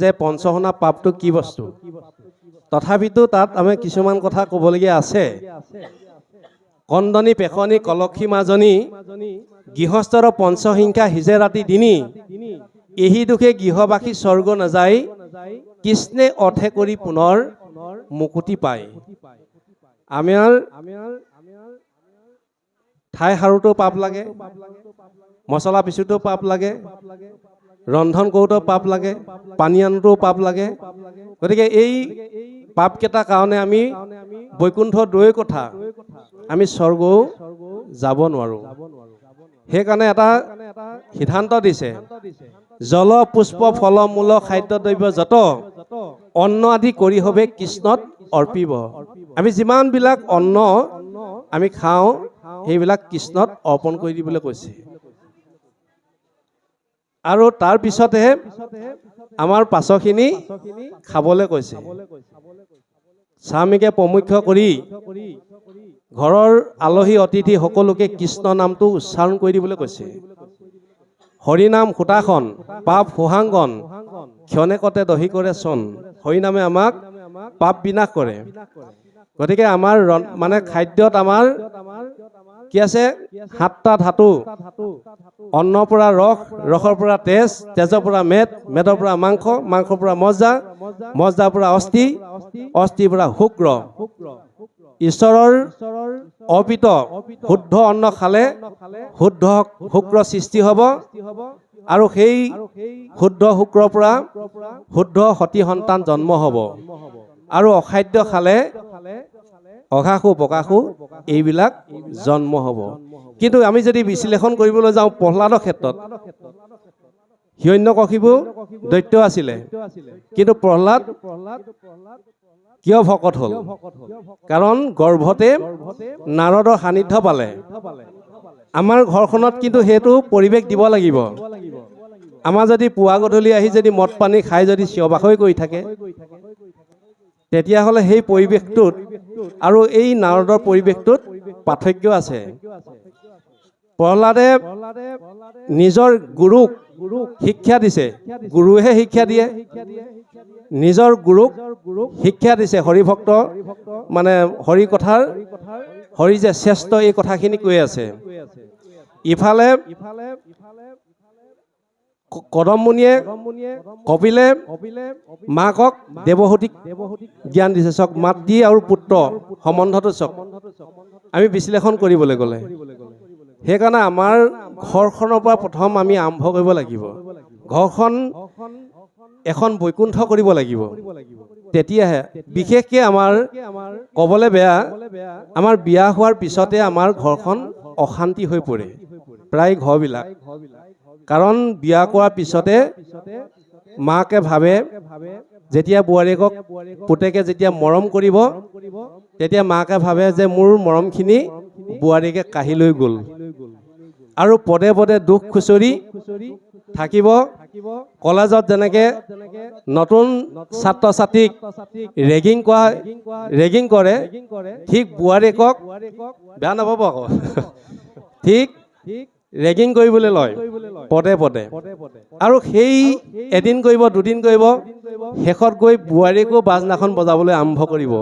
যে পঞ্চহনা পাপটো কি বস্তু, তথাপিতো তাত আমি কিছুমান কথা ক'বলগীয়া আছে। কন্দনী পেখনি কলক্ষী মাজনী গৃহস্থৰ পঞ্চহিংসা সিজে ৰাতি দিনী, এহি দুখে গৃহবাসী স্বৰ্গ নাযায়, কৃষ্ণে অৰ্থে কৰি পুনৰ মুকুতি পায়। আমাৰ ঠাই সাৰোঁতেও পাপ লাগে, মছলা পিছোঁতেও পাপ লাগে, ৰন্ধন কৰোঁতেও পাপ লাগে, পানী আনোতেও পাপ লাগে। গতিকে এই পাপকেইটাৰ কাৰণে আমি বৈকুণ্ঠ দূৰৈৰ কথা, আমি স্বৰ্গও যাব নোৱাৰোঁ। সেইকাৰণে এটা সিদ্ধান্ত দিছে, জল পুষ্প ফল মূল খাদ্য দ্ৰব্য যত অন্ন আদি কৰি হবে কৃষ্ণত অৰ্পিব। আমি যিমানবিলাক অন্ন আমি খাওঁ সেইবিলাক কৃষ্ণত অৰ্পণ কৰি দিবলৈ কৈছে। আৰু তাৰ পিছতহে আমাৰ পাছৰখিনি খাবলৈ কৈছে। স্বামীকে প্ৰমুখ্য কৰি ঘৰৰ আলহী অতিথি সকলোকে কৃষ্ণ নামটো উচ্চাৰণ কৰি দিবলৈ কৈছে। হৰিনাম সূতাখন পাপ সোহাংগন ক্ষণেকতে দহি কৰে চন। হৰিনামে আমাক পাপ বিনাশ কৰে। গতিকে আমাৰ মানে খাদ্যত আমাৰ কি আছে? 7টা ধাতু। অন্নৰ পৰা ৰস, ৰসৰ পৰা তেজ, তেজৰ পৰা মেদ, মেদৰ পৰা মাংস, মাংসৰ পৰা মজ্জা, মজ্জাৰ পৰা অস্থি, অস্থিৰ পৰা শুক্ৰ। ঈশ্বৰৰ অৰ্পিত শুদ্ধ অন্ন খালে শুদ্ধ শুক্ৰ সৃষ্টি হ'ব, আৰু সেই শুদ্ধ শুক্ৰৰ পৰা শুদ্ধ সতী সন্তান জন্ম হ'ব। আৰু অখাদ্য খালে অঘাসু বকাসু এইবিলাক জন্ম হ'ব। কিন্তু আমি যদি বিশ্লেষণ কৰিবলৈ যাওঁ প্ৰহ্লাদৰ ক্ষেত্ৰত, হিৰণ্যকশিপু দৈত্য আছিলে, কিন্তু প্ৰহ্লাদ কিয় ভকত হ'ল? কাৰণ গৰ্ভতে নাৰদৰ সান্নিধ্য পালে। আমাৰ ঘৰখনত কিন্তু সেইটো পৰিৱেশ দিব লাগিব। আমাৰ যদি পুৱা গধূলি আহি যদি মদ পানী খাই যদি চিঞৰ বাখৰ কৰি থাকে, তেতিয়াহ'লে সেই পৰিৱেশটোত আৰু এই নাৰদৰ পৰিৱেশটোত পাৰ্থক্য আছে। প্ৰহ্লাদে নিজৰ গুৰুক শিক্ষা দিছে, গুৰুহে শিক্ষা দিয়ে। নিজৰ গুৰুক শিক্ষা দিছে, হৰি ভক্ত মানে হৰি কথাৰ, হৰি যে শ্ৰেষ্ঠ এই কথাখিনি কৈ আছে। ইফালে কদম মুনিয়ে কপিলে মাকক দেৱহূতিক জ্ঞান দিছে। চক মাতৃ আৰু পুত্ৰ সম্বন্ধটো চক আমি বিশ্লেষণ কৰিবলৈ গ'লে, সেইকাৰণে আমাৰ ঘৰখনৰ পৰা প্ৰথম আমি আৰম্ভ কৰিব লাগিব। ঘৰখন এখন বৈকুণ্ঠ কৰিব লাগিব, তেতিয়াহে। বিশেষকৈ আমাৰ ক'বলৈ বেয়া, আমাৰ বিয়া হোৱাৰ পিছতে আমাৰ ঘৰখন অশান্তি হৈ পৰে প্ৰায় ঘৰবিলাক। কাৰণ বিয়া কৰাৰ পিছতে মাকে ভাবে, যেতিয়া বোৱাৰীয়েকক পুতেকে যেতিয়া মৰম কৰিব, তেতিয়া মাকে ভাবে যে মোৰ মৰমখিনি বোৱাৰীকে কাঢ়ি লৈ গ'ল। আৰু পদে পদে দুখ খুচৰি থাকিব। কলেজত যেনেকে নতুন ছাত্ৰ ছাত্ৰীক ৰেগিং কৰে, ঠিক বোৱাৰীয়েকক, বেয়া নাপাব আকৌ, ঠিক ৰেগিং কৰিবলৈ লয় পদে পদে। আৰু সেই এদিন কৰিব, দুদিন কৰিব, শেষত গৈ বোৱাৰীকো বাজনাখন বজাবলৈ আৰম্ভ কৰিব।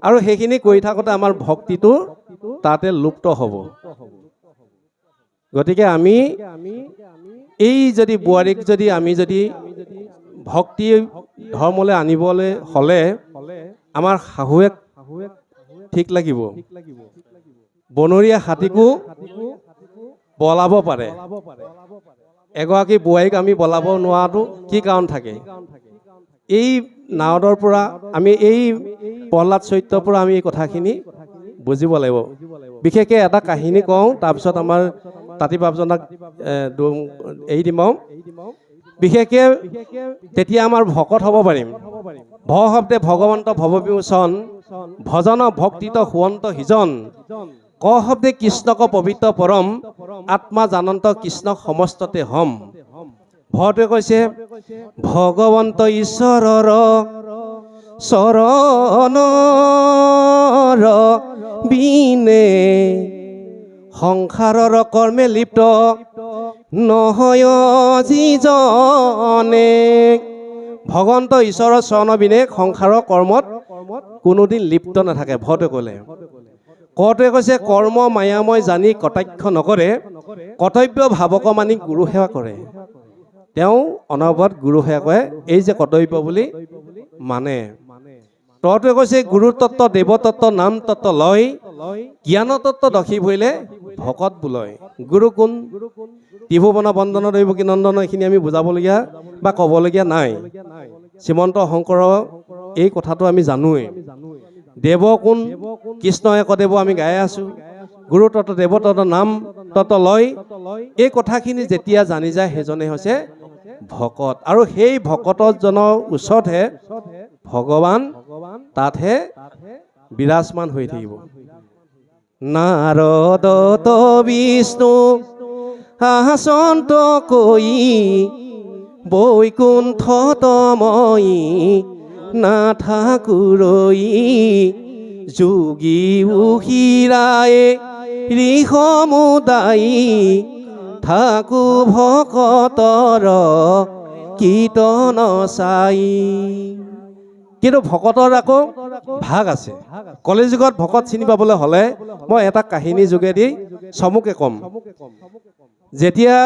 আৰু সেইখিনি কৰি থাকোঁতে আমাৰ ভক্তিটো তাতে লুপ্ত হ'ব। গতিকে আমি এই যদি বোৱাৰীক যদি আমি যদি ভক্তি ধৰ্মলৈ আনিবলৈ হ'লে আমাৰ শাহুৱেক ঠিক লাগিব। বনৰীয়া হাতীকো বলাব পাৰে, এগৰাকী বোৱাৰীক আমি বলাব নোৱাৰাটো কি কাৰণ থাকে? এই নাৰদৰ পৰা আমি, এই প্ৰহ্লাদ চৰিত্ৰৰ পৰা আমি এই কথাখিনি বুজিব লাগিব। বিশেষকৈ এটা কাহিনী কওঁ, তাৰপিছত আমাৰ তাঁতী বাপজনক এৰি দিম। বিশেষকৈ তেতিয়া আমাৰ ভকত হ'ব পাৰিম। ভ শব্দে ভগৱন্ত ভৱবিমোচন, ভজন ভক্তিত সুৱন্ত সিজন, ক শব্দে কৃষ্ণক পবিত্ৰ পৰম, আত্মা জানন্ত কৃষ্ণ সমস্ততে হম। ভটোৱে কৈছে, ভগৱন্ত ঈশ্বৰৰ চৰণৰ বিনে সংসাৰৰ কৰ্মে লিপ্ত নহয় যিজনে, ভগৱন্ত ঈশ্বৰৰ চৰণৰ বিনে সংসাৰৰ কৰ্মত কোনোদিন লিপ্ত নাথাকে। ভটে ক'লে। কটোৱে কৈছে কৰ্ম মায়াময় জানি কটাক্ষ নকৰে, কৰ্তব্য ভাৱক মানি গুৰু সেৱা কৰে। তেওঁ অনবৰত গুৰু সেৱা কৰে, এই যে কৰ্তব্য বুলি মানে। তটোৱে কৈছে গুৰু তত্ত্ব দেৱ তত্ত্ব নাম তত্ত্ব লয়, জ্ঞান তত্ত্ব দখি ফুৰিলে ভকত বোলয়। গুৰু কোন? ত্ৰিভুৱন বন্দন দৈৱকী নন্দন, এইখিনি আমি বুজাবলগীয়া বা ক'বলগীয়া নাই। শ্ৰীমন্ত শংকৰৰ এই কথাটো আমি জানোৱেই। দেৱ কোন? কৃষ্ণ একদেৱ আমি গাই আছো। গুৰু তত্ত্ব দেৱ তত্ত্ব নাম তত্ত্ব লয়, এই কথাখিনি যেতিয়া জানি যায় সেইজনে হৈছে ভকত। আৰু সেই ভকতজনৰ ওচৰতহে ভগৱান তাতহে বিৰাজমান হৈ থাকিব। নাৰদত বিষ্ণু আসন্ত কৈ বৈকুণ্ঠত মই নাথাকুৰৈ, যোগী উহিৰায়ে ঋষমুদায়ী থাকো ভকতৰ কীৰ্তন চাই। কিন্তু ভকতৰ আকৌ ভাগ আছে। কলিযুগত ভকত চিনি পাবলৈ হ'লে মই এটা কাহিনী যোগেদি চমুকে ক'ম। যেতিয়া